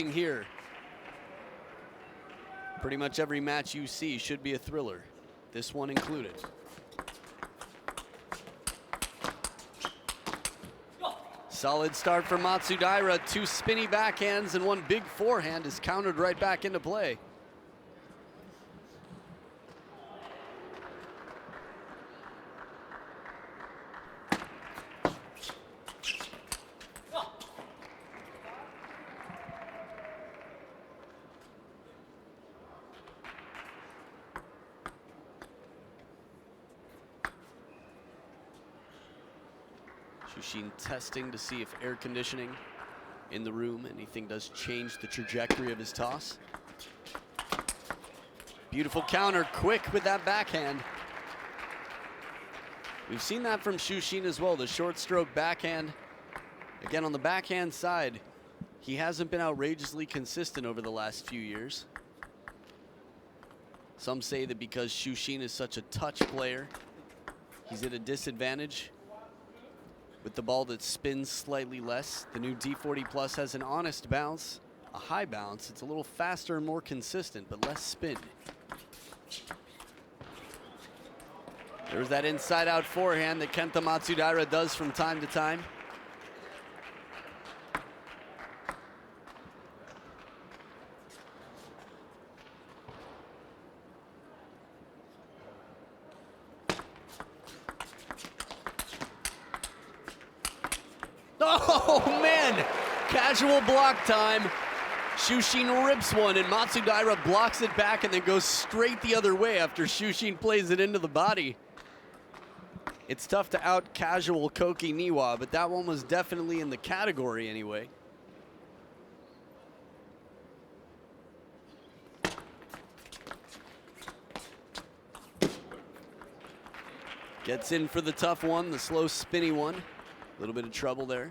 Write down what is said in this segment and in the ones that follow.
Here. Pretty much every match you see should be a thriller, this one included. Solid start for Matsudaira. Two spinny backhands and one big forehand is countered right back into play. Shushin testing to see if air conditioning in the room, anything does change the trajectory of his toss. Beautiful counter, quick with that backhand. We've seen that from Shushin as well, the short stroke backhand. Again, on the backhand side, he hasn't been outrageously consistent over the last few years. Some say that because Shushin is such a touch player, he's at a disadvantage with the ball that spins slightly less. The new D40 Plus has an honest bounce, a high bounce. It's a little faster and more consistent, but less spin. There's that inside out forehand that Kenta Matsudaira does from time to time. Oh man, casual block time. Shushin rips one and Matsudaira blocks it back and then goes straight the other way after Shushin plays it into the body. It's tough to out casual Koki Niwa, but that one was definitely in the category anyway. Gets in for the tough one, the slow spinny one. A little bit of trouble there.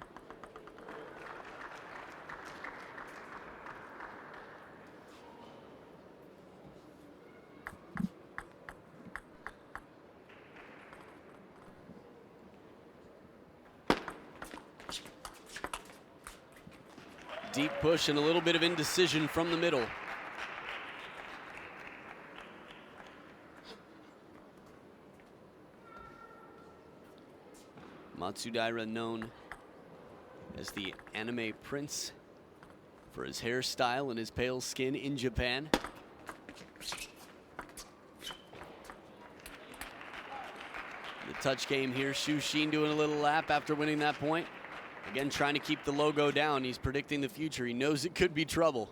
Deep push and a little bit of indecision from the middle. Matsudaira, known as the anime prince for his hairstyle and his pale skin in Japan. The touch game here, Shushin doing a little lap after winning that point. Again, trying to keep the logo down. He's predicting the future. He knows it could be trouble.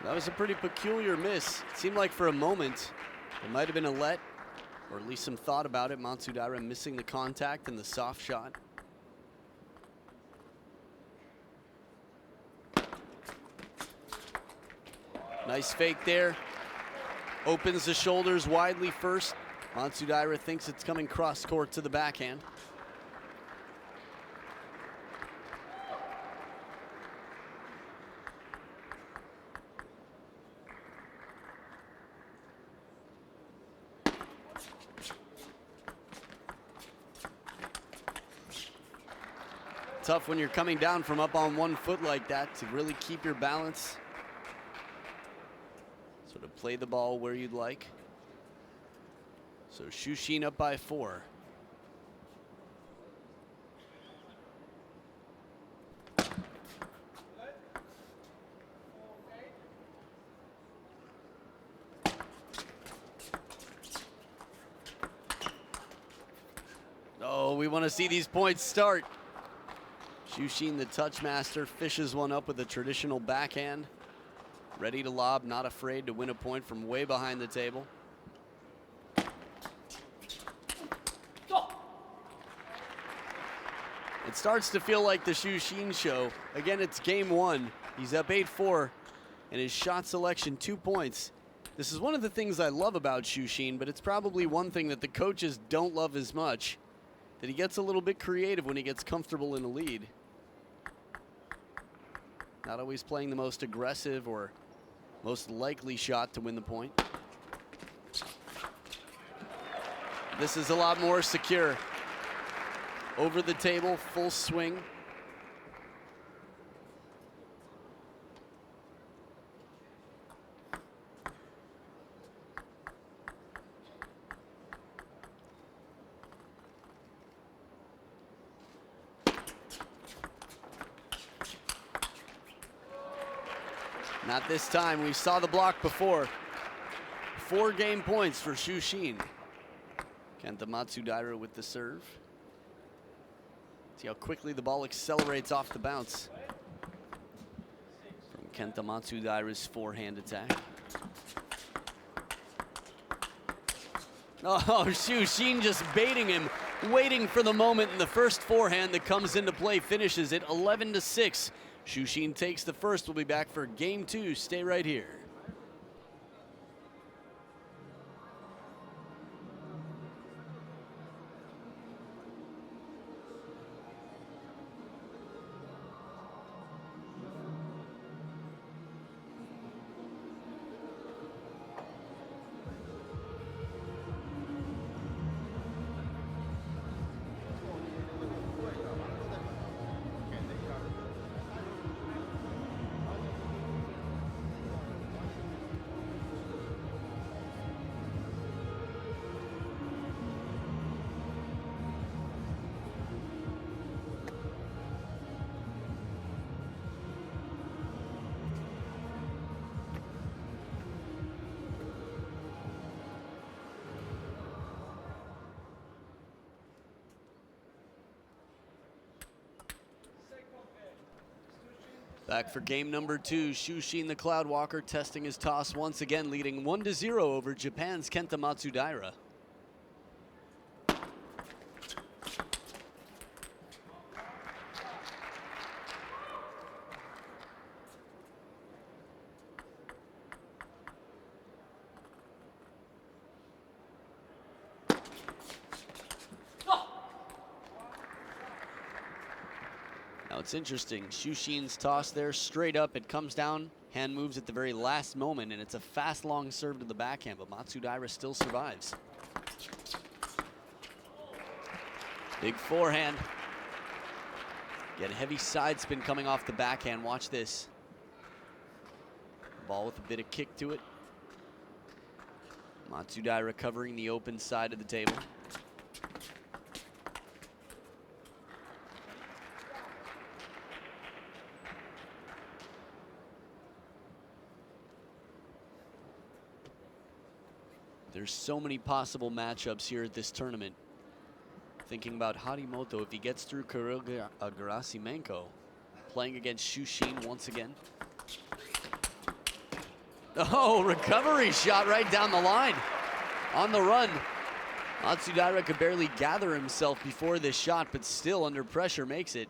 That was a pretty peculiar miss. It seemed like for a moment it might have been a let, or at least some thought about it. Matsudaira missing the contact and the soft shot. Nice fake there. Opens the shoulders widely first. Matsudaira thinks it's coming cross court to the backhand. Tough when you're coming down from up on one foot like that to really keep your balance. Sort of play the ball where you'd like. So Shushin up by 4. Oh, we want to see these points start. Shushin, the touch master, fishes one up with a traditional backhand. Ready to lob, not afraid to win a point from way behind the table. It starts to feel like the Shushin show. Again, it's game 1. He's up 8-4, and his shot selection 2 points. This is one of the things I love about Shushin, but it's probably one thing that the coaches don't love as much, that he gets a little bit creative when he gets comfortable in a lead. Not always playing the most aggressive or most likely shot to win the point. This is a lot more secure. Over the table, full swing. Not this time. We saw the block before. 4 game points for Shushin. Kenta Matsudaira with the serve. See how quickly the ball accelerates off the bounce from Kenta Matsudaira's forehand attack. Oh, Shushin just baiting him, waiting for the moment, and the first forehand that comes into play finishes it 11-6. Shushin takes the first. We'll be back for game 2. Stay right here. Back for game number 2, Shushin the Cloudwalker testing his toss once again, leading 1-0 over Japan's Kenta Matsudaira. Now it's interesting, Shushin's toss there straight up, it comes down, hand moves at the very last moment, and it's a fast long serve to the backhand, but Matsudaira still survives. Big forehand. Get a heavy side spin coming off the backhand, watch this. Ball with a bit of kick to it. Matsudaira covering the open side of the table. There's so many possible matchups here at this tournament. Thinking about Harimoto, if he gets through Kirill Gerasimenko, playing against Shushin once again. Oh, recovery shot right down the line. On the run. Matsudaira could barely gather himself before this shot, but still under pressure makes it.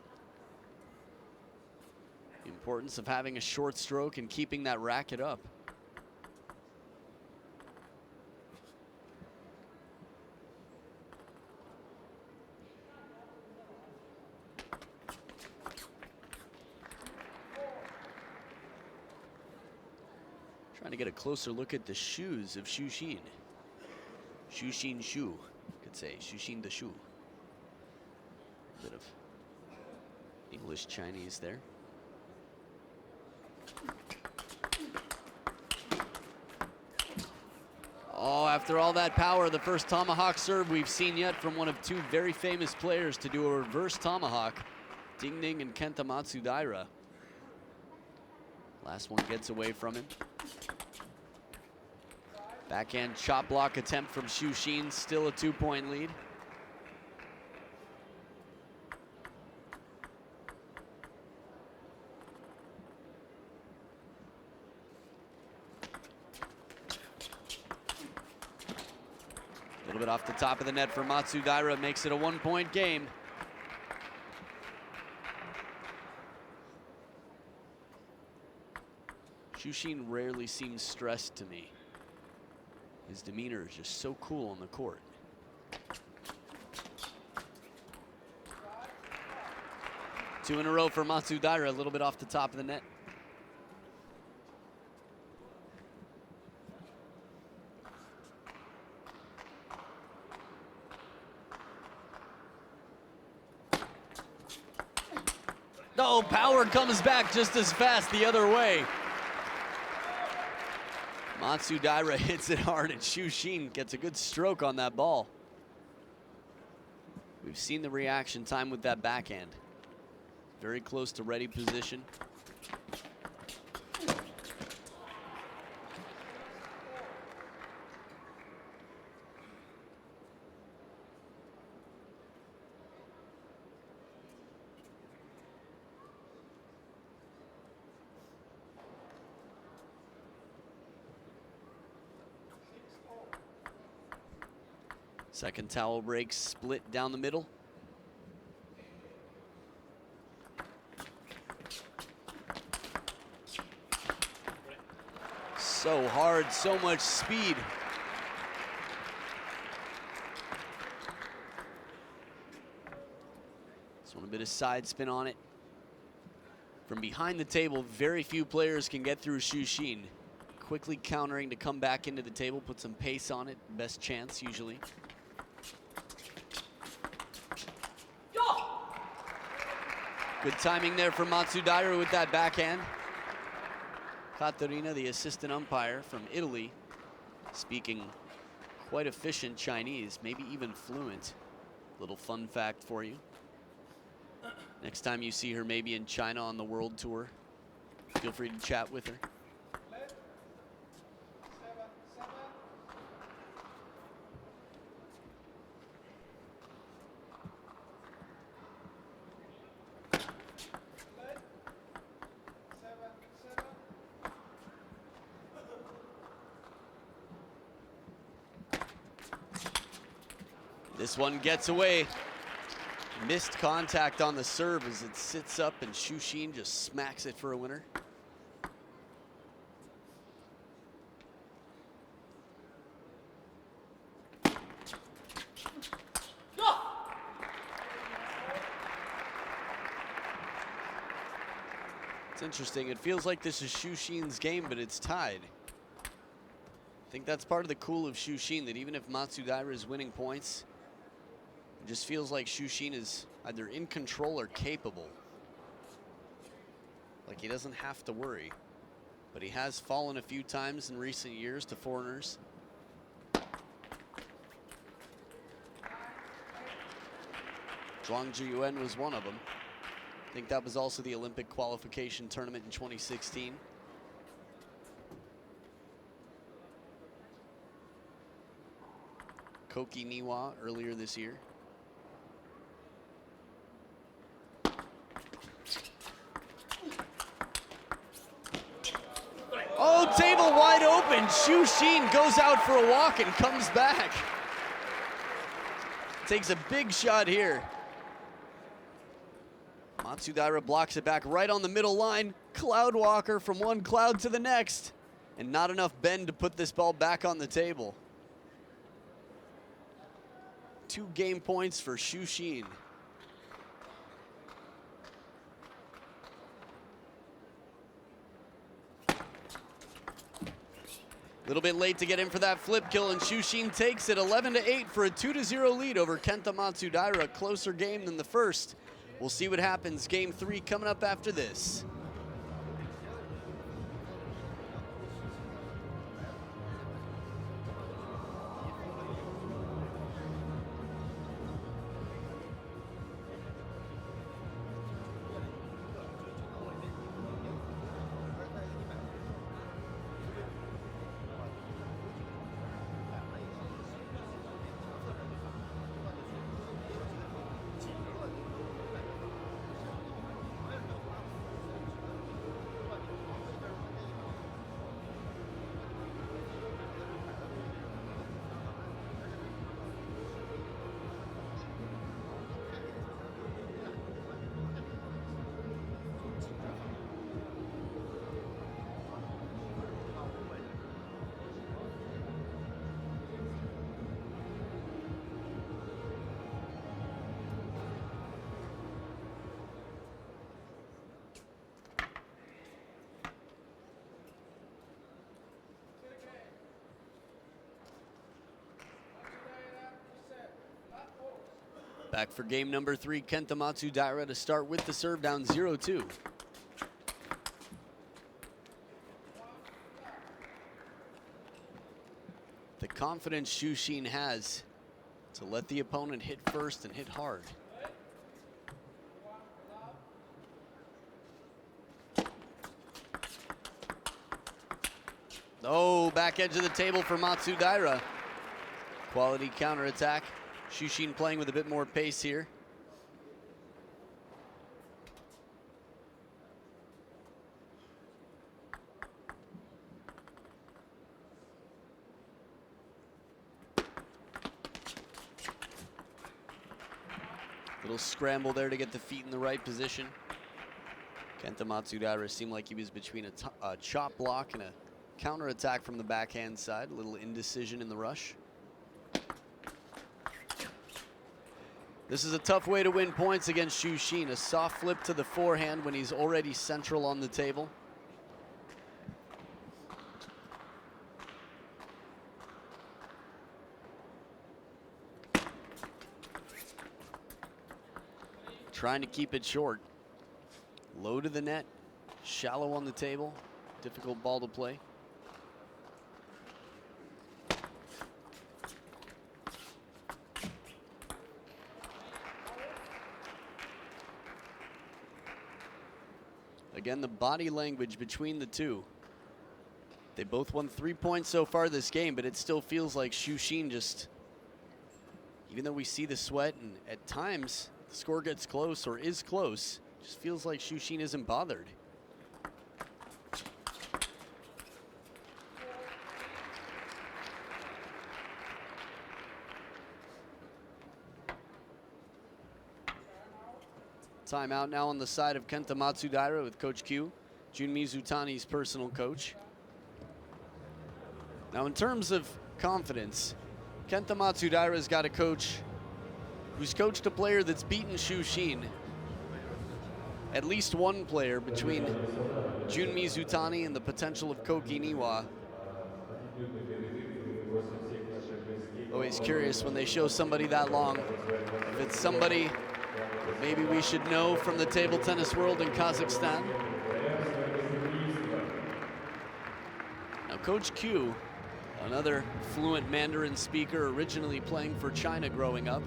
The importance of having a short stroke and keeping that racket up. Trying to get a closer look at the shoes of Shushin. Shushin shoe, could say. Shushin the shoe. Bit of English Chinese there. Oh, after all that power, the first tomahawk serve we've seen yet from one of 2 very famous players to do a reverse tomahawk. Ding Ding and Kenta Matsudaira. Last one gets away from him. Backhand chop block attempt from Shushin, still a 2-point lead. A little bit off the top of the net for Matsudaira, makes it a 1-point game. Shushin rarely seems stressed to me. His demeanor is just so cool on the court. Two in a row for Matsudaira, a little bit off the top of the net. No, power comes back just as fast the other way. Matsudaira hits it hard, and Shushin gets a good stroke on that ball. We've seen the reaction time with that backhand. Very close to ready position. Second towel break, split down the middle. So hard, so much speed. This one a bit of side spin on it. From behind the table, very few players can get through Shushin. Quickly countering to come back into the table, put some pace on it, best chance usually. Good timing there for Matsudaira with that backhand. Katerina, the assistant umpire from Italy, speaking quite efficient Chinese, maybe even fluent. Little fun fact for you. Next time you see her maybe in China on the world tour, feel free to chat with her. This one gets away. Missed contact on the serve as it sits up, and Shushin just smacks it for a winner. It's interesting. It feels like this is Shushin's game, but it's tied. I think that's part of the cool of Shushin, that even if Matsudaira is winning points, it just feels like Shushin is either in control or capable. Like he doesn't have to worry. But he has fallen a few times in recent years to foreigners. Zhuang Zhiyuan was one of them. I think that was also the Olympic qualification tournament in 2016. Koki Niwa earlier this year. Oh, table wide open. Shushin goes out for a walk and comes back. Takes a big shot here. Matsudaira blocks it back right on the middle line. Cloud walker from one cloud to the next. And not enough bend to put this ball back on the table. 2 game points for Shushin. A little bit late to get in for that flip kill, and Shushin takes it 11-8 for a 2-0 lead over Kenta Matsudaira. A closer game than the first. We'll see what happens. Game 3 coming up after this. Back for game number 3, Kenta Matsudaira to start with the serve down 0-2. The confidence Shushin has to let the opponent hit first and hit hard. Oh, back edge of the table for Matsudaira. Quality counterattack. Shushin playing with a bit more pace here. Little scramble there to get the feet in the right position. Kenta Matsudaira seemed like he was between a chop block and a counterattack from the backhand side. A little indecision in the rush. This is a tough way to win points against Shushin. A soft flip to the forehand when he's already central on the table. Trying to keep it short. Low to the net, shallow on the table. Difficult ball to play. Again, the body language between the two. They both won 3 points so far this game, but it still feels like Shushin just, even though we see the sweat and at times the score gets close or is close, just feels like Shushin isn't bothered. Timeout now on the side of Kenta Matsudaira with Coach Q, Jun Mizutani's personal coach. Now in terms of confidence, Kenta Matsudaira's got a coach who's coached a player that's beaten Shushin. At least one player between Jun Mizutani and the potential of Koki Niwa. Always curious when they show somebody that long, if it's somebody maybe we should know from the table tennis world in Kazakhstan. Now Coach Q, another fluent Mandarin speaker, originally playing for China growing up,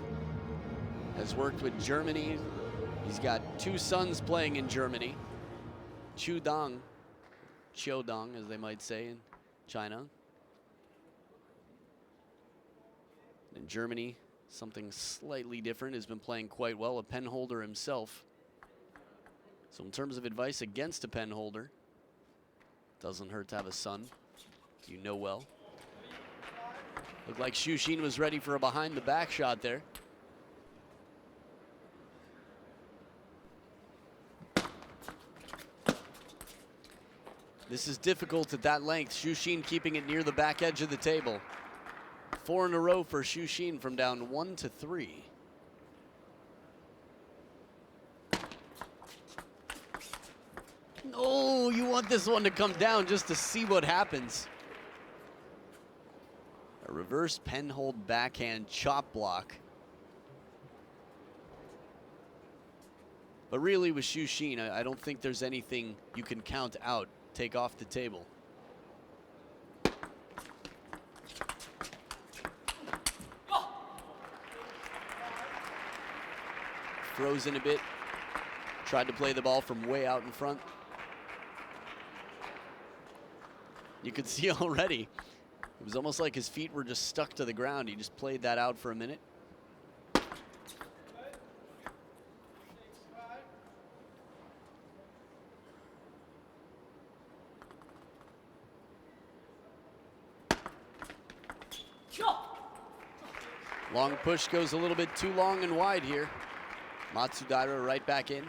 has worked with Germany. He's got 2 sons playing in Germany. Chiudong as they might say in China. In Germany, something slightly different, has been playing quite well, a pen holder himself. So in terms of advice against a pen holder, doesn't hurt to have a son you know well. Looked like Shushin was ready for a behind the back shot there. This is difficult at that length. Shushin keeping it near the back edge of the table. 4 in a row for Shushin from down 1-3. Oh, you want this one to come down just to see what happens. A reverse pen hold backhand chop block. But really with Shushin, I don't think there's anything you can count out, take off the table. Frozen a bit, tried to play the ball from way out in front. You could see already, it was almost like his feet were just stuck to the ground. He just played that out for a minute. Long push goes a little bit too long and wide here. Matsudaira right back in.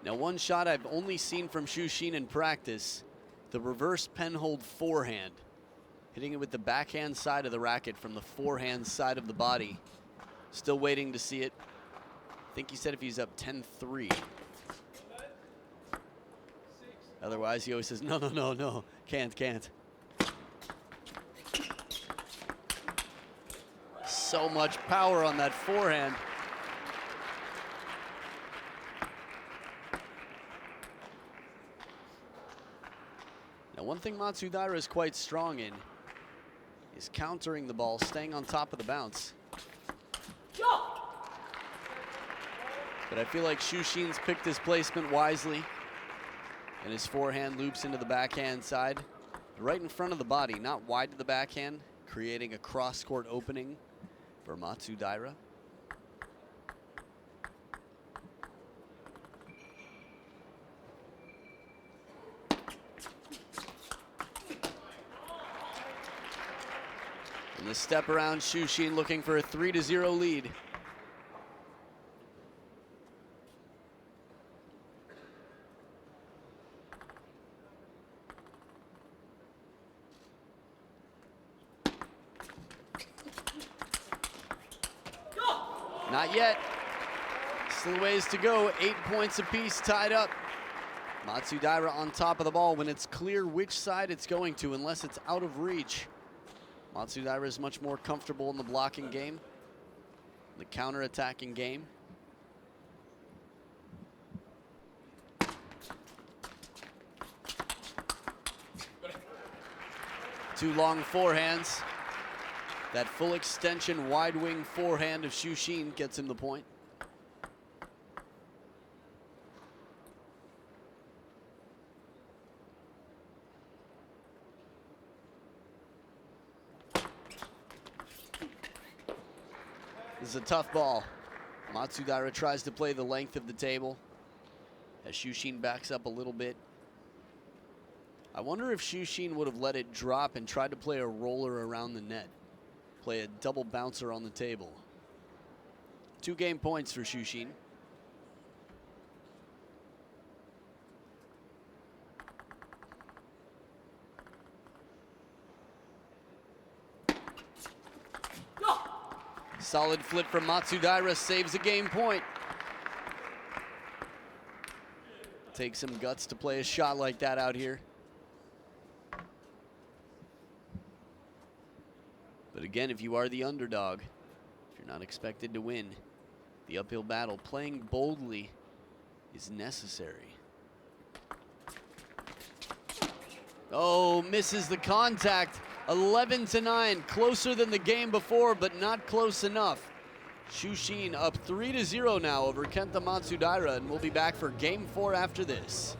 Now one shot I've only seen from Shushin in practice, the reverse pen hold forehand. Hitting it with the backhand side of the racket from the forehand side of the body. Still waiting to see it. I think he said if he's up 10-3. Otherwise he always says, no, can't. So much power on that forehand. one thing Matsudaira is quite strong in is countering the ball, staying on top of the bounce. But I feel like Shushin's picked his placement wisely, and his forehand loops into the backhand side, right in front of the body, not wide to the backhand, creating a cross-court opening for Matsudaira. And the step around, Shushin looking for a 3-0 lead. Not yet. Still a ways to go. 8 points apiece, tied up. Matsudaira on top of the ball when it's clear which side it's going to, unless it's out of reach. Matsudaira is much more comfortable in the blocking game, the counter-attacking game. Two long forehands. That full extension wide wing forehand of Shushin gets him the point. This is a tough ball. Matsudaira tries to play the length of the table as Shushin backs up a little bit. I wonder if Shushin would have let it drop and tried to play a roller around the net. Play a double bouncer on the table. 2 game points for Shushin. Solid flip from Matsudaira, saves a game point. Takes some guts to play a shot like that out here. But again, if you are the underdog, if you're not expected to win, the uphill battle, playing boldly is necessary. Oh, misses the contact. 11-9, closer than the game before, but not close enough. Shushin up 3-0 now over Kenta Matsudaira, and we'll be back for game 4 after this.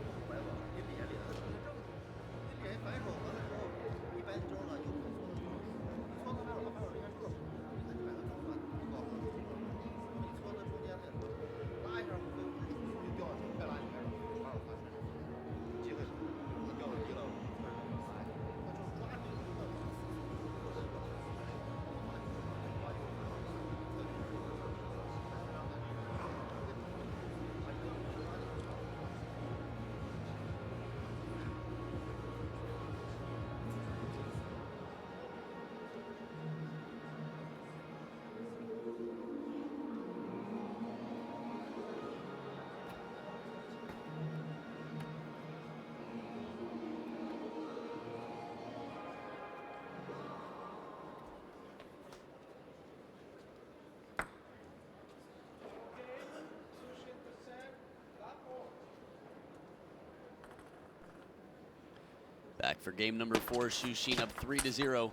Back for game number 4, Shushin up 3-0.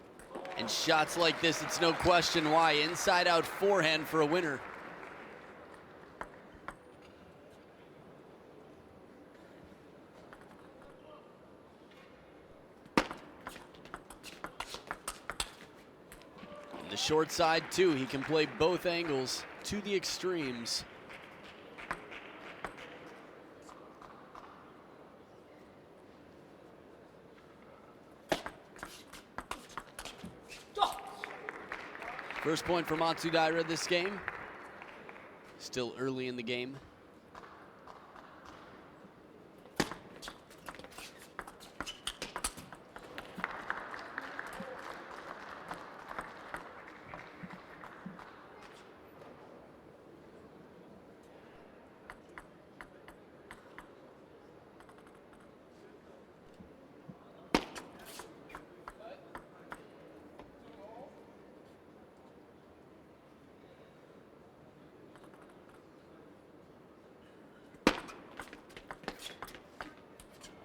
And shots like this, it's no question why. Inside out forehand for a winner. And the short side too, he can play both angles to the extremes. First point for Matsudaira this game. Still early in the game.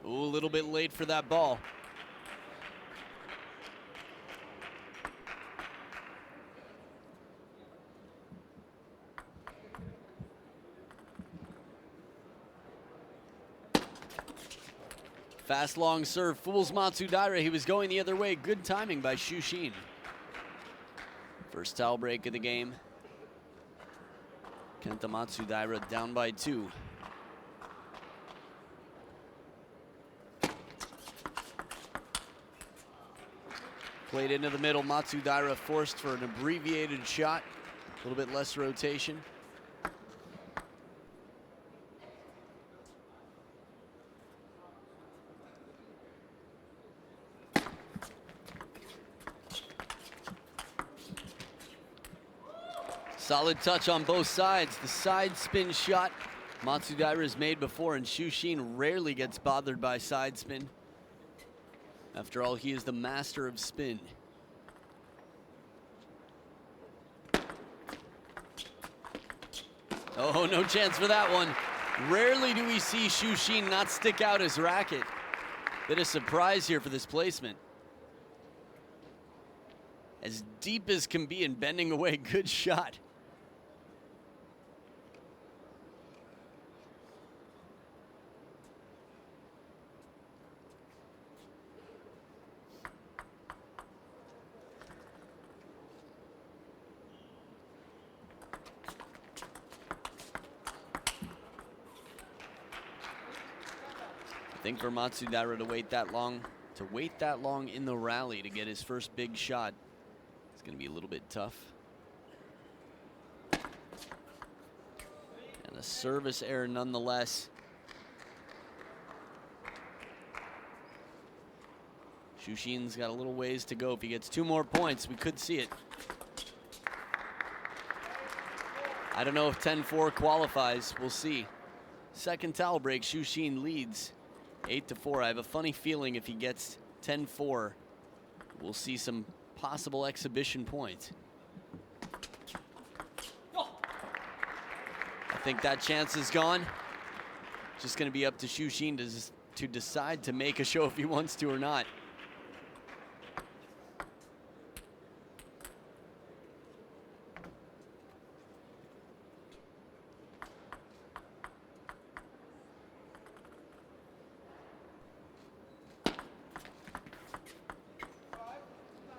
Ooh, a little bit late for that ball. Fast long serve fools Matsudaira. He was going the other way. Good timing by Shushin. First towel break of the game. Kenta Matsudaira down by 2. Played into the middle. Matsudaira forced for an abbreviated shot. A little bit less rotation. Solid touch on both sides. The side spin shot Matsudaira has made before, and Shushin rarely gets bothered by side spin. After all, he is the master of spin. Oh, no chance for that one. Rarely do we see Shushin not stick out his racket. Bit of surprise here for this placement. As deep as can be and bending away, good shot. I think for Matsudaira to wait that long in the rally to get his first big shot, it's going to be a little bit tough. And a service error nonetheless. Shushin's got a little ways to go. If he gets 2 more points, we could see it. I don't know if 10-4 qualifies. We'll see. Second towel break, Shushin leads 8-4. I have a funny feeling if he gets 10-4, we'll see some possible exhibition points. I think that chance is gone. Just going to be up to Shushin to decide to make a show if he wants to or not.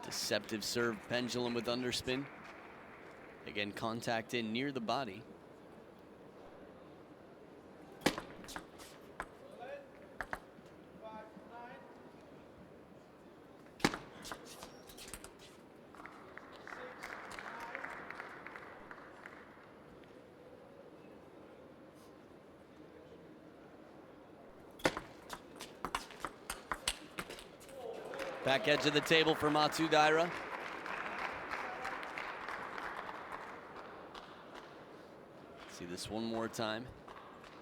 Deceptive serve pendulum with underspin. Again, contact in near the body. Back edge of the table for Matsudaira. See this one more time.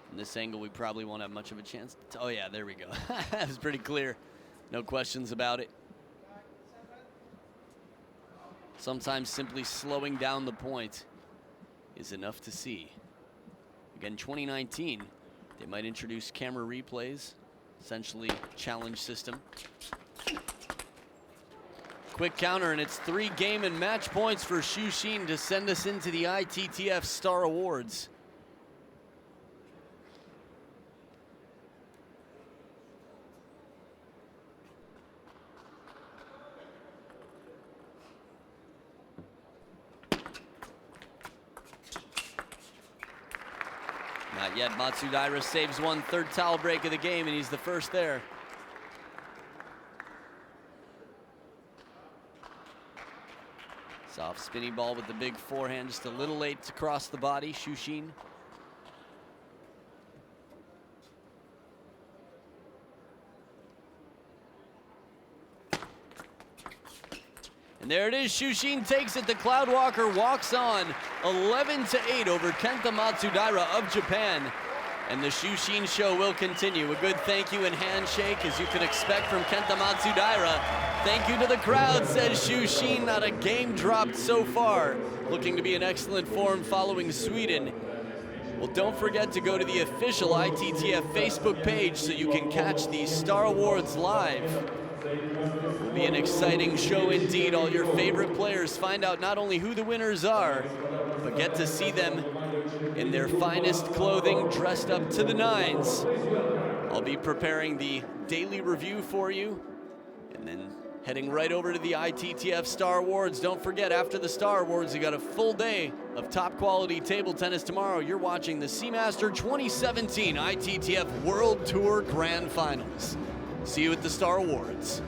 From this angle, we probably won't have much of a chance. Oh yeah, there we go. That was pretty clear. No questions about it. Sometimes simply slowing down the point is enough to see. Again, 2019, they might introduce camera replays, essentially challenge system. Quick counter, and it's 3 game and match points for Shushin to send us into the ITTF Star Awards. Not yet. Matsudaira saves one. Third towel break of the game, and he's the first there. Soft spinny ball with the big forehand, just a little late to cross the body, Shushin. And there it is, Shushin takes it, the Cloudwalker walks on 11-8 over Kenta Matsudaira of Japan. And the Shushin show will continue. A good thank you and handshake, as you can expect from Kenta Matsudaira. Thank you to the crowd, says Shushin. Not a game dropped so far. Looking to be in excellent form following Sweden. Well, don't forget to go to the official ITTF Facebook page so you can catch these Star Awards live. Will be an exciting show indeed. All your favorite players find out not only who the winners are, but get to see them in their finest clothing, dressed up to the nines. I'll be preparing the daily review for you, and then heading right over to the ITTF Star Awards. Don't forget, after the Star Awards, you got a full day of top quality table tennis tomorrow. You're watching the Seamaster 2017 ITTF World Tour Grand Finals. See you at the Star Awards.